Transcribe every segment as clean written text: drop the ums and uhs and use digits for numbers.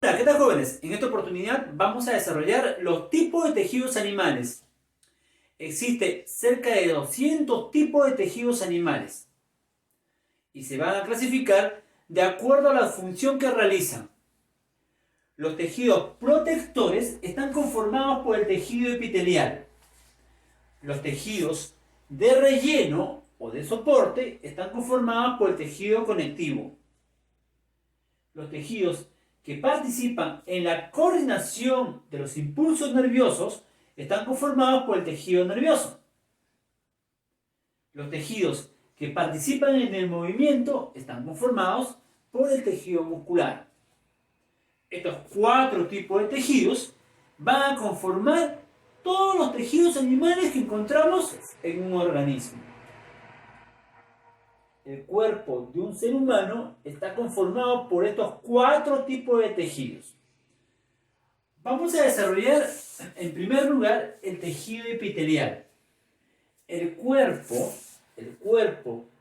Hola, ¿qué tal, jóvenes? En esta oportunidad vamos a desarrollar los tipos de tejidos animales. Existe cerca de 200 tipos de tejidos animales y se van a clasificar de acuerdo a la función que realizan. Los tejidos protectores están conformados por el tejido epitelial. Los tejidos de relleno o de soporte están conformados por el tejido conectivo. Los tejidos que participan en la coordinación de los impulsos nerviosos están conformados por el tejido nervioso. Los tejidos que participan en el movimiento están conformados por el tejido muscular. Estos 4 tipos de tejidos van a conformar todos los tejidos animales que encontramos en un organismo. El cuerpo de un ser humano está conformado por estos 4 tipos de tejidos. Vamos a desarrollar en primer lugar el tejido epitelial. El cuerpo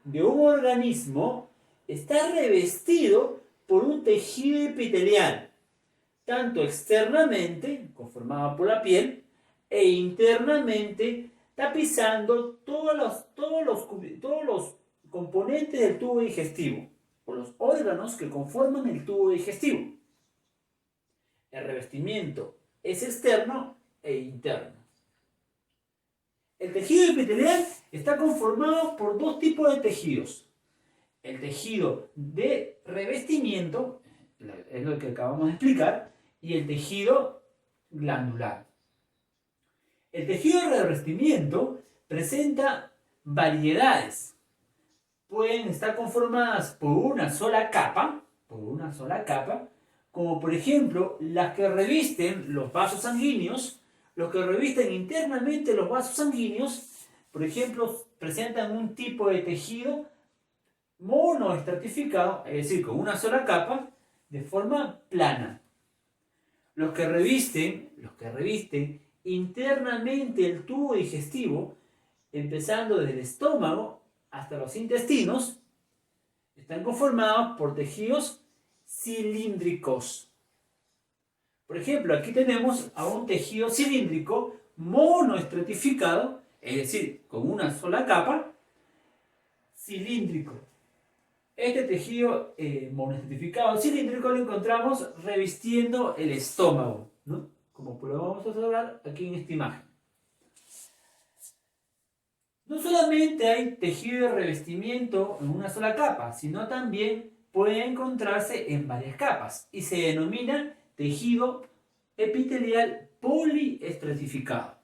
de un organismo está revestido por un tejido epitelial, tanto externamente, conformado por la piel, e internamente, tapizando todos los componentes del tubo digestivo, o los órganos que conforman el tubo digestivo. El revestimiento es externo e interno. El tejido epitelial está conformado por 2 tipos de tejidos. El tejido de revestimiento, es lo que acabamos de explicar, y el tejido glandular. El tejido de revestimiento presenta variedades. Pueden estar conformadas por una sola capa, como por ejemplo las que revisten los vasos sanguíneos. Los que revisten internamente los vasos sanguíneos, por ejemplo, presentan un tipo de tejido monoestratificado, es decir, con una sola capa, de forma plana. Los que revisten internamente el tubo digestivo, empezando desde el estómago hasta los intestinos, están conformados por tejidos cilíndricos. Por ejemplo, aquí tenemos a un tejido cilíndrico monoestratificado, es decir, con una sola capa, cilíndrico. Este tejido monoestratificado cilíndrico lo encontramos revistiendo el estómago, ¿no? Como lo vamos a observar aquí en esta imagen. No solamente hay tejido de revestimiento en una sola capa, sino también puede encontrarse en varias capas y se denomina tejido epitelial poliestratificado.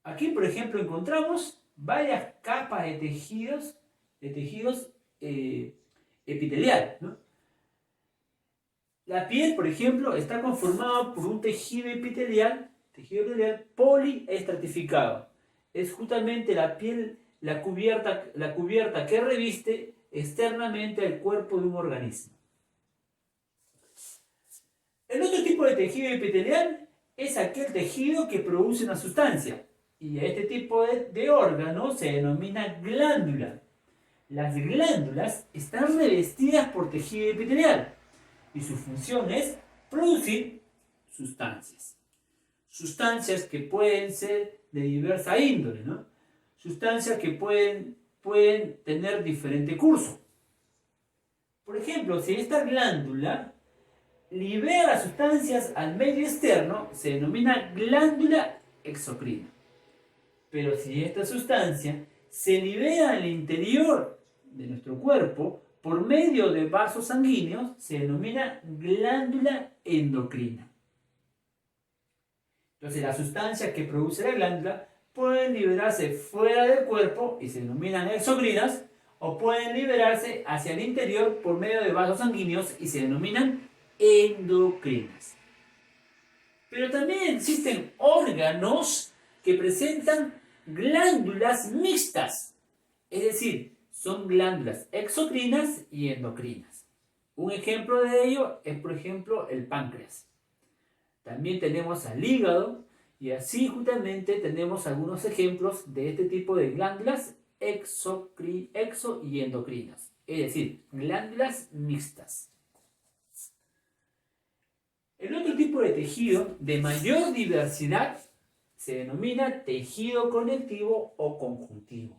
Aquí, por ejemplo, encontramos varias capas de tejidos epitelial, ¿no? La piel, por ejemplo, está conformada por un tejido epitelial poliestratificado. Es justamente la piel la cubierta que reviste externamente el cuerpo de un organismo. El otro tipo de tejido epitelial es aquel tejido que produce una sustancia, y a este tipo de órgano se denomina glándula. Las glándulas están revestidas por tejido epitelial y su función es producir sustancias. Sustancias que pueden ser de diversa índole, ¿no? Sustancias que pueden tener diferente curso. Por ejemplo, si esta glándula libera sustancias al medio externo, se denomina glándula exocrina. Pero si esta sustancia se libera al interior de nuestro cuerpo por medio de vasos sanguíneos, se denomina glándula endocrina. Entonces, las sustancias que produce la glándula pueden liberarse fuera del cuerpo y se denominan exocrinas, o pueden liberarse hacia el interior por medio de vasos sanguíneos y se denominan endocrinas. Pero también existen órganos que presentan glándulas mixtas, es decir, son glándulas exocrinas y endocrinas. Un ejemplo de ello es, por ejemplo, el páncreas. También tenemos al hígado, y así justamente tenemos algunos ejemplos de este tipo de glándulas exo y endocrinas, es decir, glándulas mixtas. tipo de tejido de mayor diversidad se denomina tejido conectivo o conjuntivo.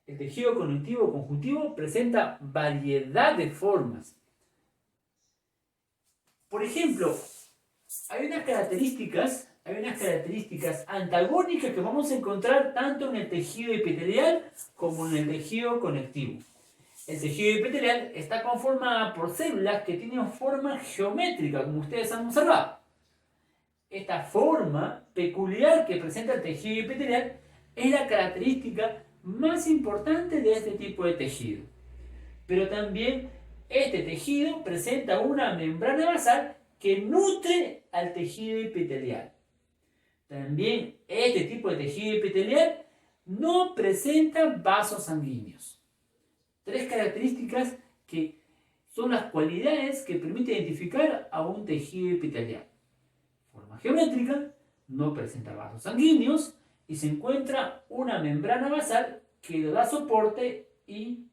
El tejido conectivo o conjuntivo presenta variedad de formas. Por ejemplo, hay unas características antagónicas que vamos a encontrar tanto en el tejido epitelial como en el tejido conectivo. El tejido epitelial está conformado por células que tienen forma geométrica, como ustedes han observado. Esta forma peculiar que presenta el tejido epitelial es la característica más importante de este tipo de tejido. Pero también este tejido presenta una membrana basal que nutre al tejido epitelial. También este tipo de tejido epitelial no presenta vasos sanguíneos. Tres características que son las cualidades que permiten identificar a un tejido epitelial. Forma geométrica, no presenta vasos sanguíneos y se encuentra una membrana basal que le da soporte y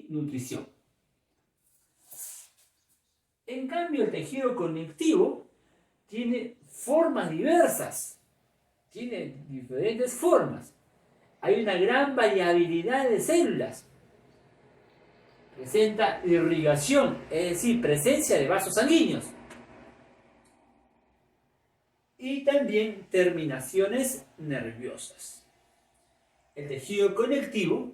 nutrición. En cambio, el tejido conectivo tiene formas diversas, tiene diferentes formas. Hay una gran variabilidad de células. Presenta irrigación, es decir, presencia de vasos sanguíneos. Y también terminaciones nerviosas. El tejido conectivo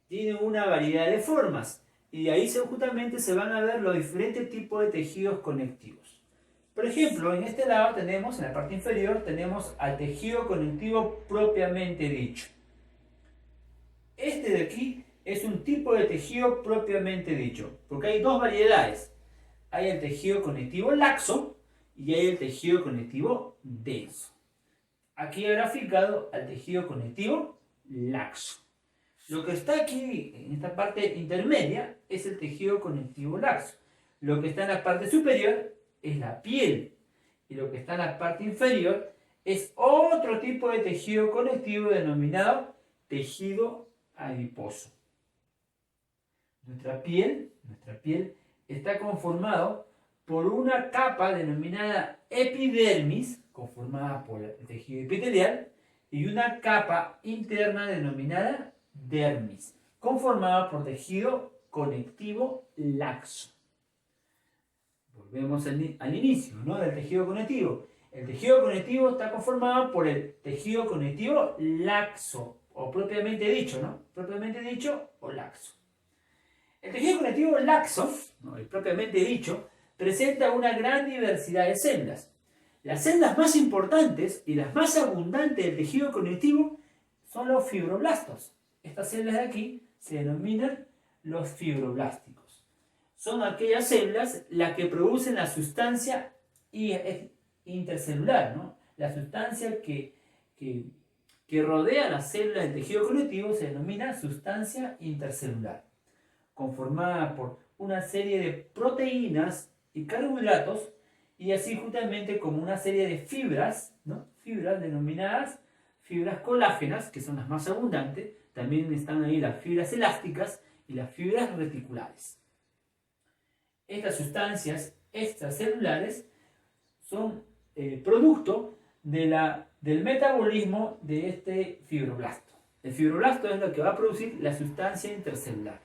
tiene una variedad de formas y de ahí justamente se van a ver los diferentes tipos de tejidos conectivos. Por ejemplo, en este lado tenemos, en la parte inferior, tenemos al tejido conectivo propiamente dicho. Este de aquí es un tipo de tejido propiamente dicho, porque hay dos variedades. Hay el tejido conectivo laxo y hay el tejido conectivo denso. Aquí he graficado al tejido conectivo laxo. Lo que está aquí, en esta parte intermedia, es el tejido conectivo laxo. Lo que está en la parte superior es la piel. Y lo que está en la parte inferior es otro tipo de tejido conectivo denominado tejido adiposo. Nuestra piel está conformado por una capa denominada epidermis, conformada por el tejido epitelial, y una capa interna denominada dermis, conformada por tejido conectivo laxo. Volvemos al inicio, ¿no?, del tejido conectivo. El tejido conectivo está conformado por el tejido conectivo laxo, o propiamente dicho, ¿no? Propiamente dicho o laxo. El tejido conectivo laxo, ¿no?, el propiamente dicho, presenta una gran diversidad de células. Las células más importantes y las más abundantes del tejido conectivo son los fibroblastos. Estas células de aquí se denominan los fibroblásticos. Son aquellas células las que producen la sustancia intercelular, ¿no? La sustancia que rodea las células del tejido conectivo se denomina sustancia intercelular, conformada por una serie de proteínas y carbohidratos, y así justamente como una serie de fibras, ¿no?, fibras denominadas fibras colágenas, que son las más abundantes. También están ahí las fibras elásticas y las fibras reticulares. Estas sustancias extracelulares son producto del metabolismo de este fibroblasto. El fibroblasto es lo que va a producir la sustancia intercelular.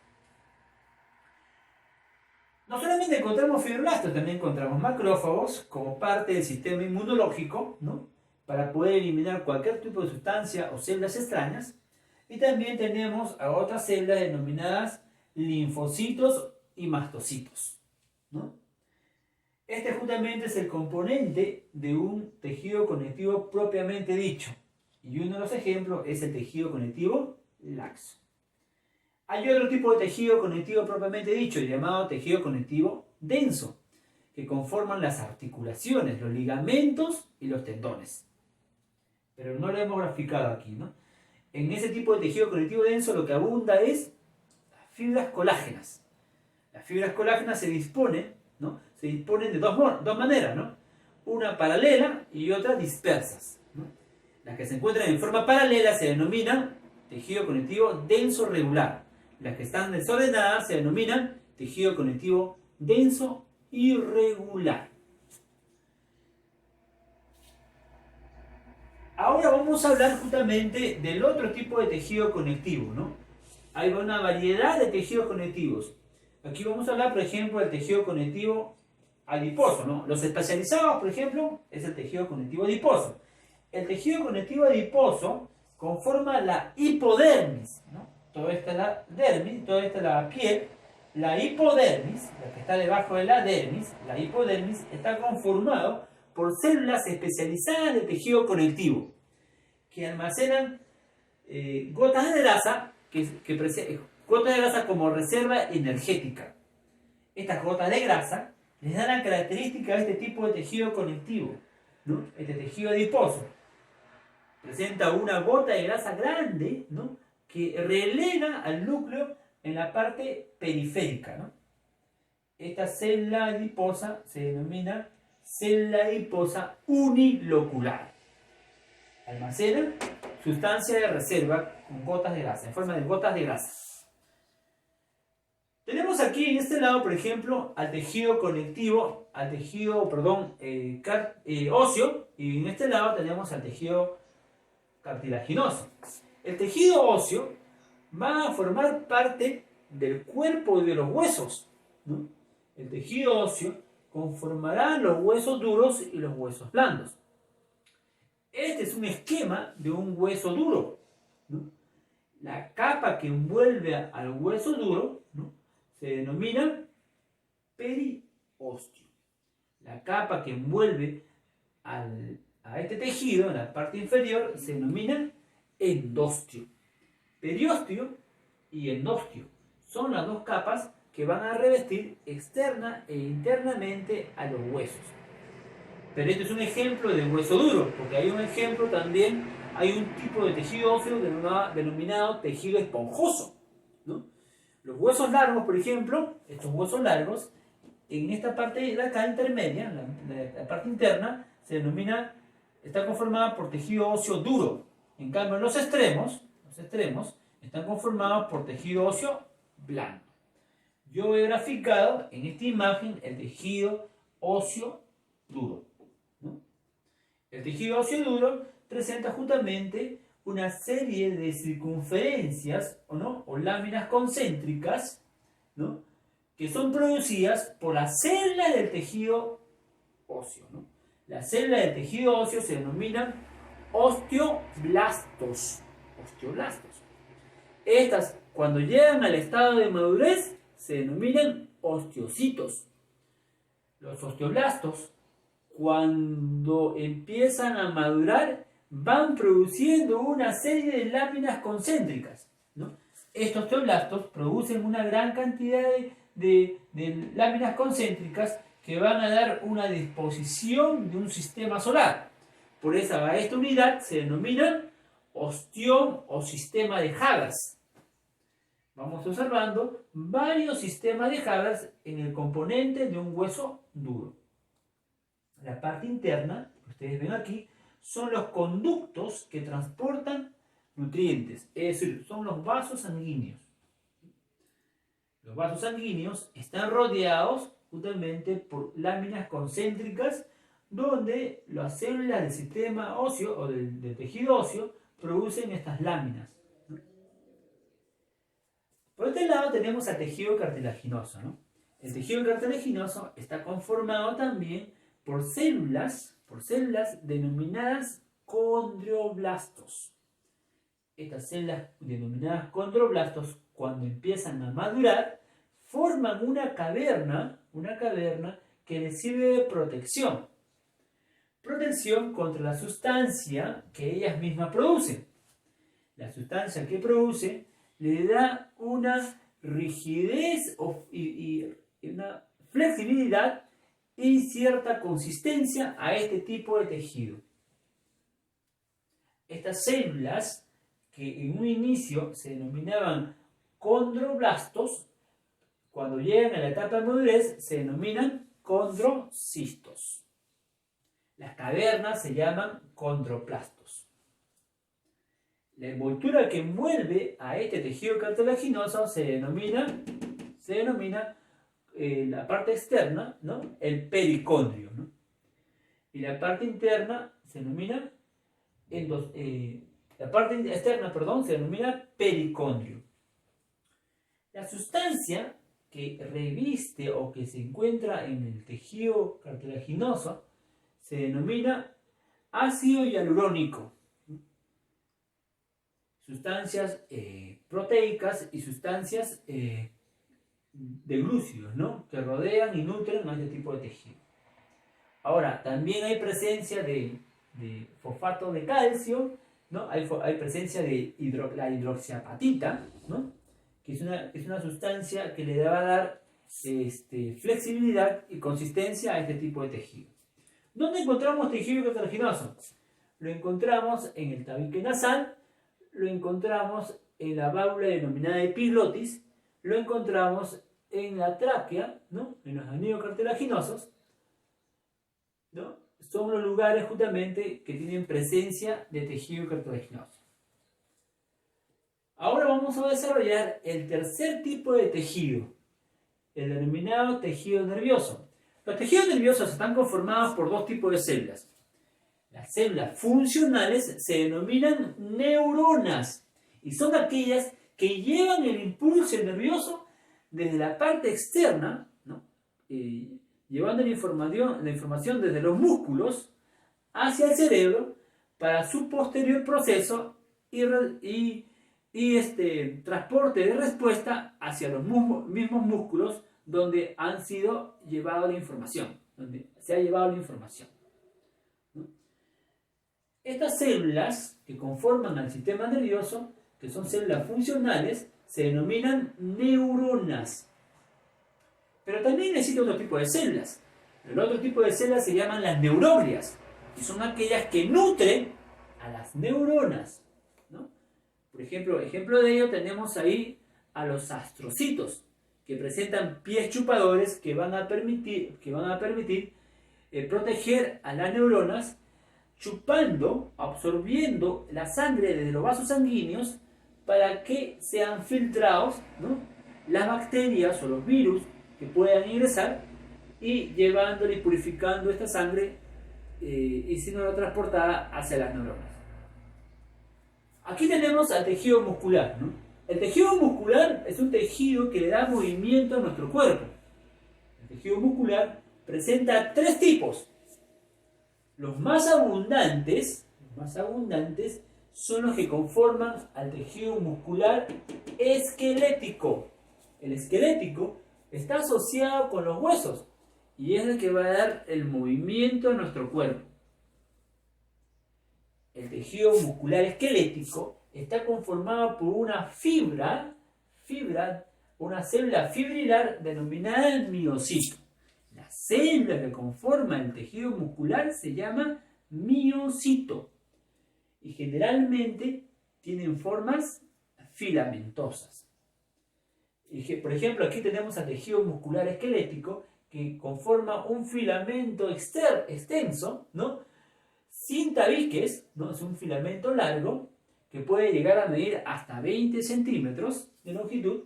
No solamente encontramos fibroblastos, también encontramos macrófagos como parte del sistema inmunológico, ¿no?, para poder eliminar cualquier tipo de sustancia o células extrañas. Y también tenemos a otras células denominadas linfocitos y mastocitos, ¿no? Este justamente es el componente de un tejido conectivo propiamente dicho. Y uno de los ejemplos es el tejido conectivo laxo. Hay otro tipo de tejido conectivo propiamente dicho, llamado tejido conectivo denso, que conforman las articulaciones, los ligamentos y los tendones. Pero no lo hemos graficado aquí, ¿no? En ese tipo de tejido conectivo denso lo que abunda es las fibras colágenas. Las fibras colágenas se disponen, ¿no?, de dos maneras, ¿no? Una paralela y otra dispersas, ¿no? Las que se encuentran en forma paralela se denominan tejido conectivo denso regular. Las que están desordenadas se denominan tejido conectivo denso irregular. vamos a hablar justamente del otro tipo de tejido conectivo, ¿no? Hay una variedad de tejidos conectivos. Aquí vamos a hablar, por ejemplo, del tejido conectivo adiposo, ¿no? Los especializados, por ejemplo, es el tejido conectivo adiposo. El tejido conectivo adiposo conforma la hipodermis, ¿no? Toda esta es la dermis, toda esta es la piel. La hipodermis, la que está debajo de la dermis, la hipodermis está conformado por células especializadas de tejido conectivo que almacenan gotas de grasa, gotas de grasa como reserva energética. Estas gotas de grasa les dan la característica de este tipo de tejido conectivo, ¿no? Este tejido adiposo presenta una gota de grasa grande, ¿no? Que relega al núcleo en la parte periférica, ¿no? Esta célula adiposa se denomina célula adiposa unilocular. Almacena sustancia de reserva con gotas de grasa, en forma de gotas de grasa. Tenemos aquí en este lado, por ejemplo, al tejido conectivo, al tejido, óseo, y en este lado tenemos al tejido cartilaginoso. El tejido óseo va a formar parte del cuerpo y de los huesos, ¿no? El tejido óseo conformará los huesos duros y los huesos blandos. Este es un esquema de un hueso duro, ¿no? La capa que envuelve al hueso duro, ¿no? Se denomina periósteo. La capa que envuelve a este tejido en la parte inferior se denomina endósteo. Periósteo y endósteo son las dos capas que van a revestir externa e internamente a los huesos. Pero este es un ejemplo de hueso duro, porque hay un ejemplo también, hay un tipo de tejido óseo denominado tejido esponjoso, ¿no? Los huesos largos, por ejemplo, estos huesos largos, en esta parte de acá intermedia, la parte interna, está conformada por tejido óseo duro. En cambio, los extremos están conformados por tejido óseo blando. Yo he graficado en esta imagen el tejido óseo duro, ¿no? El tejido óseo duro presenta justamente una serie de circunferencias o láminas concéntricas, ¿no? Que son producidas por las células del tejido óseo, ¿no? Las células del tejido óseo se denominan osteoblastos. Estas, cuando llegan al estado de madurez, se denominan osteocitos. Los osteoblastos, cuando empiezan a madurar, van produciendo una serie de láminas concéntricas, ¿no? Estos osteoblastos producen una gran cantidad de láminas concéntricas que van a dar una disposición de un sistema solar. Por eso a esta unidad se denomina ostión o sistema de Hagas. Vamos observando varios sistemas de Hagas en el componente de un hueso duro. La parte interna, que ustedes ven aquí, son los conductos que transportan nutrientes, es decir, son los vasos sanguíneos. Los vasos sanguíneos están rodeados justamente por láminas concéntricas donde las células del sistema óseo o del tejido óseo producen estas láminas. Por este lado tenemos al tejido cartilaginoso, ¿no? El tejido cartilaginoso está conformado también por células denominadas condroblastos. Estas células denominadas condroblastos, cuando empiezan a madurar, forman una caverna que les sirve de protección. Protección contra la sustancia que ellas mismas producen. La sustancia que produce le da una rigidez y una flexibilidad y cierta consistencia a este tipo de tejido. Estas células, que en un inicio se denominaban condroblastos, cuando llegan a la etapa de madurez se denominan condrocistos. Las cavernas se llaman condroplastos. La envoltura que envuelve a este tejido cartilaginoso se denomina la parte externa, ¿no? El pericondrio, ¿no? Y la parte interna se denomina la parte externa, perdón, se denomina pericondrio. La sustancia que reviste o que se encuentra en el tejido cartilaginoso se denomina ácido hialurónico. Sustancias proteicas y sustancias de glúcidos, ¿no?, que rodean y nutren a este tipo de tejido. Ahora, también hay presencia de fosfato de calcio, ¿no? Hay presencia de la hidroxiapatita, ¿no?, que es una sustancia que le va a dar flexibilidad y consistencia a este tipo de tejido. ¿Dónde encontramos tejido cartilaginoso? Lo encontramos en el tabique nasal, lo encontramos en la válvula denominada epiglotis, lo encontramos en la tráquea, ¿no?, en los anillos cartilaginosos, ¿no? Son los lugares justamente que tienen presencia de tejido cartilaginoso. Ahora vamos a desarrollar el tercer tipo de tejido, el denominado tejido nervioso. Los tejidos nerviosos están conformados por dos tipos de células. Las células funcionales se denominan neuronas y son aquellas que llevan el impulso nervioso desde la parte externa, ¿no?, llevando la información desde los músculos hacia el cerebro para su posterior proceso y transporte de respuesta hacia los mismos músculos donde han sido llevado la información, donde se ha llevado la información. Estas células que conforman al sistema nervioso, que son células funcionales, se denominan neuronas. Pero también existe otro tipo de células. El otro tipo de células se llaman las neuroglias, y son aquellas que nutren a las neuronas, ¿no? Por ejemplo de ello tenemos ahí a los astrocitos, que presentan pies chupadores que van a permitir proteger a las neuronas, chupando, absorbiendo la sangre desde los vasos sanguíneos para que sean filtrados, ¿no?, las bacterias o los virus que puedan ingresar y llevándole y purificando esta sangre y siendo transportada hacia las neuronas. Aquí tenemos al tejido muscular, ¿no? El tejido muscular es un tejido que le da movimiento a nuestro cuerpo. El tejido muscular presenta tres tipos. Los más abundantes son los que conforman al tejido muscular esquelético. El esquelético está asociado con los huesos y es el que va a dar el movimiento a nuestro cuerpo. El tejido muscular esquelético está conformado por una una célula fibrilar denominada el miocito. La célula que conforma el tejido muscular se llama miocito y generalmente tienen formas filamentosas. Por ejemplo, aquí tenemos al tejido muscular esquelético que conforma un filamento extenso, ¿no?, sin tabiques, ¿no?, es un filamento largo que puede llegar a medir hasta 20 centímetros de longitud.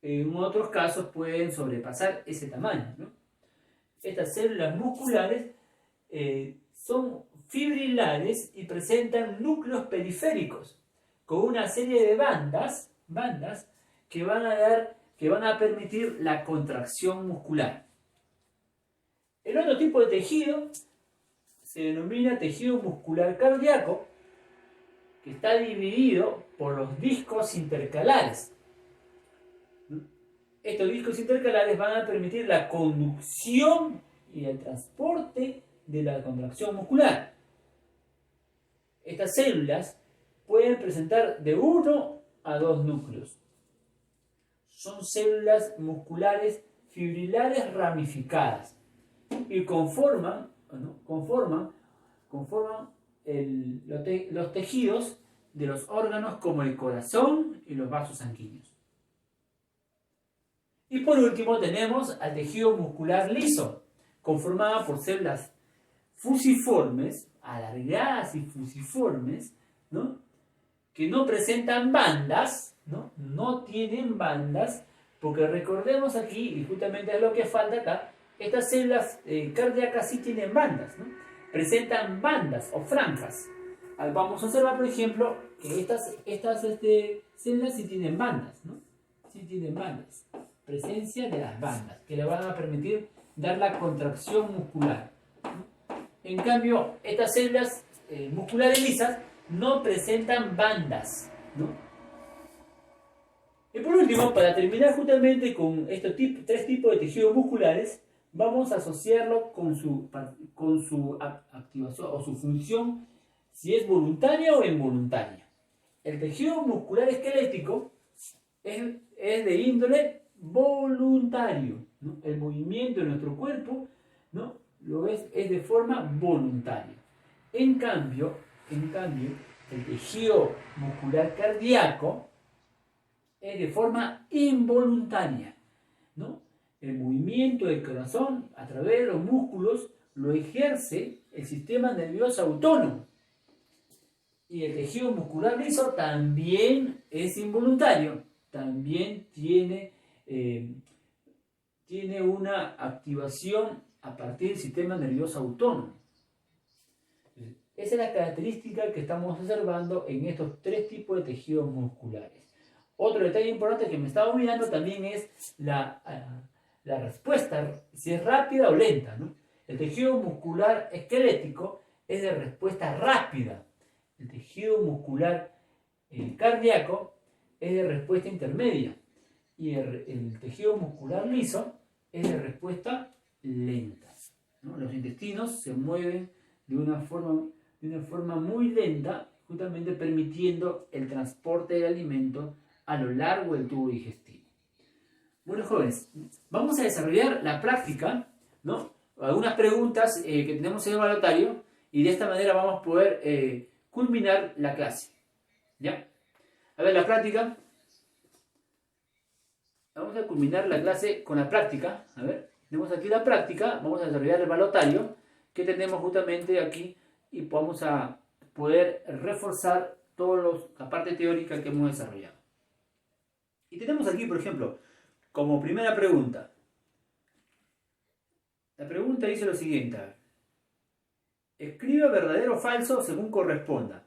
En otros casos pueden sobrepasar ese tamaño, ¿no? Estas células musculares son fibrilares y presentan núcleos periféricos con una serie de bandas que van a permitir la contracción muscular. El otro tipo de tejido se denomina tejido muscular cardíaco, que está dividido por los discos intercalares. Estos discos intercalares van a permitir la conducción y el transporte de la contracción muscular. Estas células pueden presentar de 1 a 2 núcleos. Son células musculares fibrilares ramificadas y conforman los tejidos de los órganos como el corazón y los vasos sanguíneos. Y por último tenemos al tejido muscular liso, conformado por células fusiformes, alargadas y fusiformes, ¿no?, que no presentan bandas, no tienen bandas, porque recordemos aquí, y justamente es lo que falta acá, estas células cardíacas sí tienen bandas, ¿no? Presentan bandas o franjas. vamos a observar, por ejemplo, que estas células sí tienen bandas, ¿no? Sí tienen bandas. Presencia de las bandas, que le van a permitir dar la contracción muscular. En cambio, estas células musculares lisas no presentan bandas, ¿no? Y por último, para terminar justamente con estos tres tipos de tejidos musculares, vamos a asociarlo con su activación o su función, si es voluntaria o involuntaria. El tejido muscular esquelético es de índole voluntario, ¿no? El movimiento de nuestro cuerpo, ¿no? Es de forma voluntaria. En cambio, el tejido muscular cardíaco es de forma involuntaria, ¿no? El movimiento del corazón a través de los músculos lo ejerce el sistema nervioso autónomo. Y el tejido muscular liso también es involuntario, también tiene una activación a partir del sistema nervioso autónomo. Esa es la característica que estamos observando en estos tres tipos de tejidos musculares. Otro detalle importante que me estaba olvidando también es la respuesta, si es rápida o lenta, ¿no? El tejido muscular esquelético es de respuesta rápida. El tejido muscular cardíaco es de respuesta intermedia. Y el tejido muscular liso es de respuesta lenta, ¿no? Los intestinos se mueven de una forma muy lenta, justamente permitiendo el transporte del alimento a lo largo del tubo digestivo. Bueno, jóvenes, vamos a desarrollar la práctica, ¿no? Algunas preguntas que tenemos en el evaluatorio, y de esta manera vamos a poder culminar la clase. ¿Ya? A ver, la práctica. Vamos a culminar la clase con la práctica. A ver, tenemos aquí la práctica. Vamos a desarrollar el evaluatorio que tenemos justamente aquí, y vamos a poder reforzar toda la parte teórica que hemos desarrollado. Y tenemos aquí, por ejemplo, como primera pregunta. La pregunta dice lo siguiente. Escriba verdadero o falso según corresponda.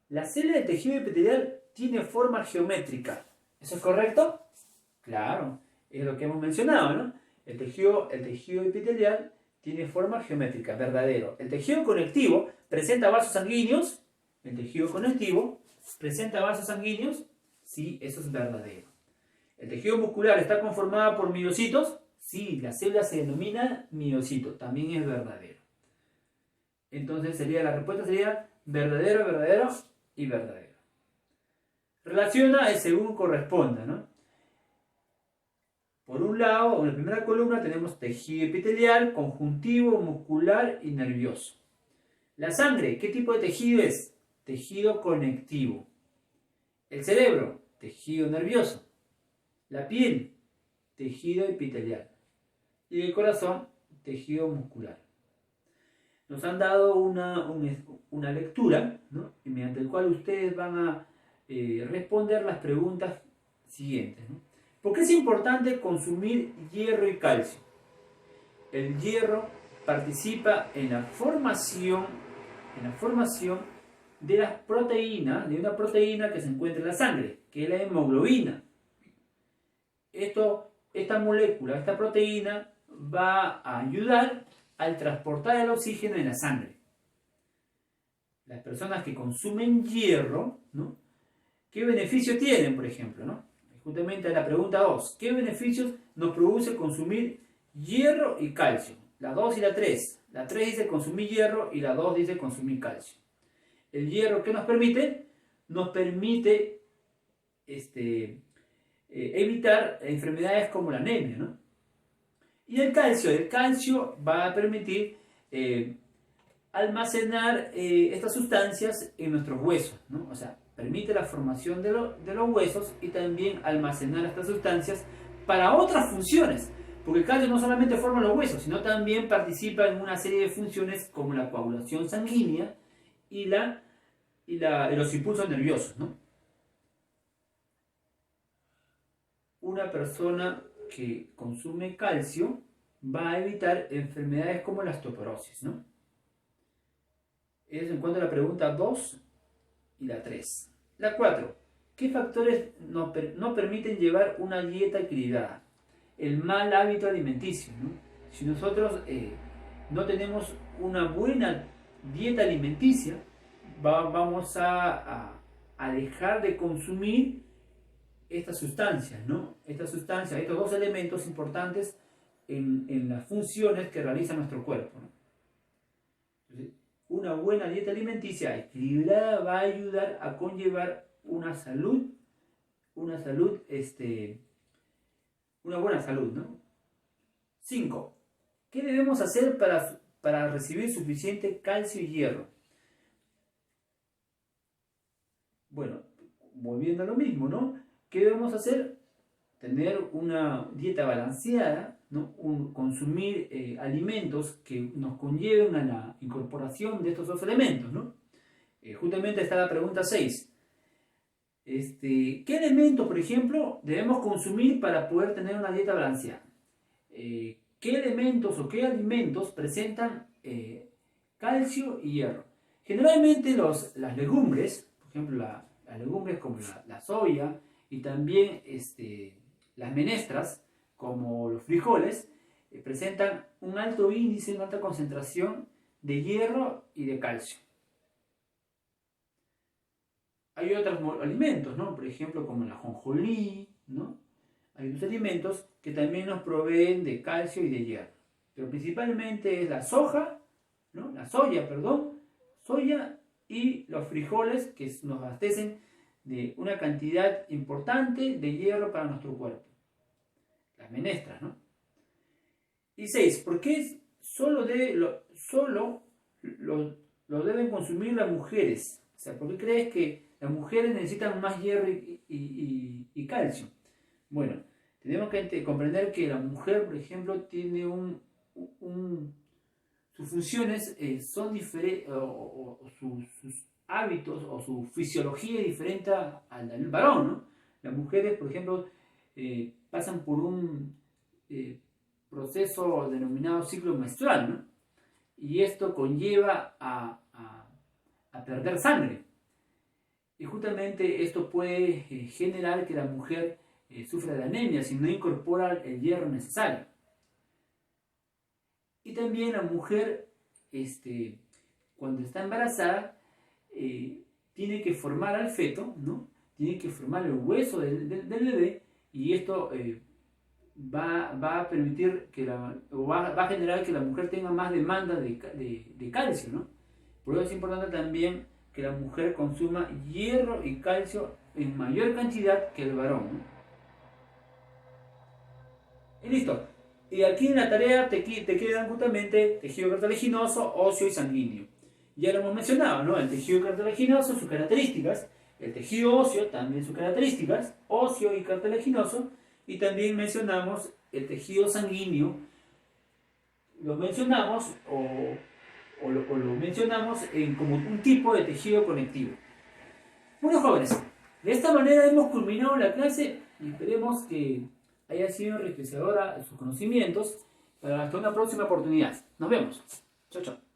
La célula del tejido epitelial tiene forma geométrica. ¿Eso es correcto? Claro, es lo que hemos mencionado, ¿no? El tejido epitelial tiene forma geométrica, verdadero. El tejido conectivo presenta vasos sanguíneos. El tejido conectivo presenta vasos sanguíneos. Sí, eso es verdadero. ¿El tejido muscular está conformado por miocitos? Sí, la célula se denomina miocito, también es verdadero. Entonces la respuesta sería verdadero, verdadero y verdadero. Relaciona el según corresponda, ¿no? Por un lado, en la primera columna tenemos tejido epitelial, conjuntivo, muscular y nervioso. La sangre, ¿qué tipo de tejido es? Tejido conectivo. El cerebro, tejido nervioso. La piel, tejido epitelial. Y el corazón, tejido muscular. Nos han dado una lectura, ¿no? Mediante el cual ustedes van a responder las preguntas siguientes, ¿no? ¿Por qué es importante consumir hierro y calcio? El hierro participa en la formación de las proteínas, de una proteína que se encuentra en la sangre, que es la hemoglobina. Esta molécula, esta proteína, va a ayudar al transportar el oxígeno en la sangre. Las personas que consumen hierro, ¿no? ¿Qué beneficio tienen, por ejemplo, ¿no? Justamente la pregunta 2. ¿Qué beneficios nos produce consumir hierro y calcio? La 2 y la 3. La 3 dice consumir hierro y la 2 dice consumir calcio. El hierro, ¿qué nos permite? Nos permite evitar enfermedades como la anemia, ¿no? Y el calcio va a permitir almacenar estas sustancias en nuestros huesos, ¿no? O sea, permite la formación de los huesos y también almacenar estas sustancias para otras funciones, porque el calcio no solamente forma los huesos, sino también participa en una serie de funciones como la coagulación sanguínea y los impulsos nerviosos, ¿no? Una persona que consume calcio va a evitar enfermedades como la osteoporosis, ¿no? Eso en cuanto a la pregunta 2 y la 3. La 4. ¿Qué factores no permiten llevar una dieta equilibrada? El mal hábito alimenticio, ¿no? Si nosotros no tenemos una buena dieta alimenticia, vamos a dejar de consumir estas sustancias, ¿no? Estas sustancias, estos dos elementos importantes en las funciones que realiza nuestro cuerpo, ¿no? Entonces, una buena dieta alimenticia equilibrada va a ayudar a conllevar una buena salud, ¿no? 5. ¿Qué debemos hacer para recibir suficiente calcio y hierro? Bueno, volviendo a lo mismo, ¿no? ¿Qué debemos hacer? Tener una dieta balanceada, ¿no? Consumir alimentos que nos conlleven a la incorporación de estos dos elementos, ¿no? Justamente está la pregunta 6. ¿Qué elementos, por ejemplo, debemos consumir para poder tener una dieta balanceada? ¿Qué elementos o qué alimentos presentan calcio y hierro? Generalmente las legumbres, por ejemplo, las legumbres como la soya y también las menestras, como los frijoles, presentan un alto índice, una alta concentración de hierro y de calcio. Hay otros alimentos, ¿no? Por ejemplo, como el ajonjolí, ¿no? Hay otros alimentos que también nos proveen de calcio y de hierro. Pero principalmente es la soya, soya y los frijoles que nos abastecen de una cantidad importante de hierro para nuestro cuerpo. Las menestras, ¿no? Y 6. ¿Por qué solo lo deben consumir las mujeres? O sea, ¿por qué crees que las mujeres necesitan más hierro y calcio? Bueno, tenemos que comprender que la mujer, por ejemplo, tiene sus funciones son diferentes, o sus hábitos o su fisiología es diferente al del varón, ¿no? Las mujeres, por ejemplo, pasan por un proceso denominado ciclo menstrual, ¿no? Y esto conlleva a perder sangre. Y justamente esto puede generar que la mujer sufra de anemia si no incorpora el hierro necesario. Y también la mujer, cuando está embarazada, tiene que formar al feto, ¿no? Tiene que formar el hueso del bebé, y esto va a permitir va a generar que la mujer tenga más demanda de calcio, ¿no? Por eso es importante también que la mujer consuma hierro y calcio en mayor cantidad que el varón, ¿no? Y listo. Y aquí en la tarea te quedan justamente tejido cartilaginoso, óseo y sanguíneo. Ya lo hemos mencionado, ¿no? El tejido cartilaginoso, sus características. El tejido óseo, también sus características. Óseo y cartilaginoso. Y también mencionamos el tejido sanguíneo. Lo mencionamos lo mencionamos como un tipo de tejido conectivo. Bueno, jóvenes, de esta manera hemos culminado la clase y esperemos que haya sido enriquecedora sus conocimientos. Hasta una próxima oportunidad. Nos vemos. Chao, chao.